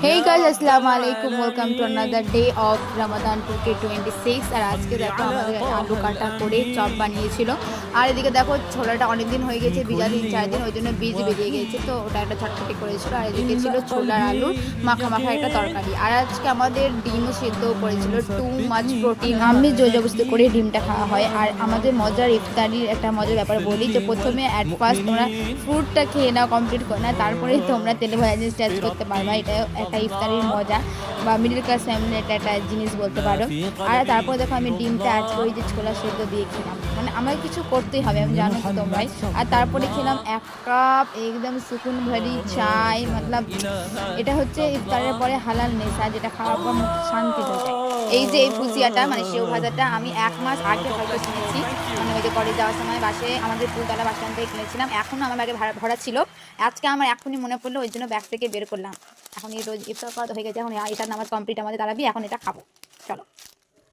Hey guys, আসসালামু আলাইকুম, welcome to another day of Ramadan 2K26। আর আজকে দেখো আমাদের আলু কাটা করে চপ বানিয়েছিল। আর এদিকে দেখো ছোলাটা অনেকদিন হয়ে গেছে, ভিজা 3-4 দিন, ওই জন্য বীজ বেরিয়ে গেছে, তো ওটা একটা ছটফটি করেছিল। আর এদিকে ছিল ছোলার আলুর মাখা মাখা একটা তরকারি। আর আজকে আমাদের ডিমও সেদ্ধ করেছিল, টু মাচ প্রোটিন। আমি জোর জবরদস্তি করে ডিমটা খাওয়া হয়। আর আমাদের মজার ইফতারির একটা মজার ব্যাপার বলি, যে প্রথমে অ্যাট ফার্স্ট তোমরা ফ্রুটটা খেয়ে নাও, কমপ্লিট করে না, তারপরেই তোমরা তেলে ভাজা জিনিস টাচ করতে পারবা। এটা একটা ইফতারির মজা, বা মিডল ক্লাস ফ্যামিলির এটা একটা জিনিস বলতে পারো। আর তারপর দেখো আমি ডিমটা অ্যাড করে যে ছোলা সেদ্ধ দিয়ে খেলাম, মানে আমাকে কিছু করতেই হবে, আমি জানো তো তোমরাই। আর তারপরে খেলাম 1 কাপ একদম সুকুন ভরি চাই, মতলব এটা হচ্ছে ইফতারের পরে হালাল নেশা, যেটা খাওয়ার পর মুখ শান্তি হয়ে যায়। এই যে এই ভুজিয়াটা মানে সেও ভাজাটা আমি 1 মাস আগে হয়তো কিনেছি, মানে ওই যে কলেজ যাওয়ার সময় বাসে আমাদের ফুলতলা বাস স্ট্যান্ড থেকে কিনেছিলাম। এখনও আমার ব্যাগে ভরা ছিল, আজকে আমার এখনই মনে পড়লো, ওই জন্য ব্যাগ থেকে বের করলাম। এখন এই রোজ ইফতার করা হয়ে গেছে, এখন এটার নামাজ কমপ্লিট আমাদের তারাবি, এখন এটা খাবো। চলো।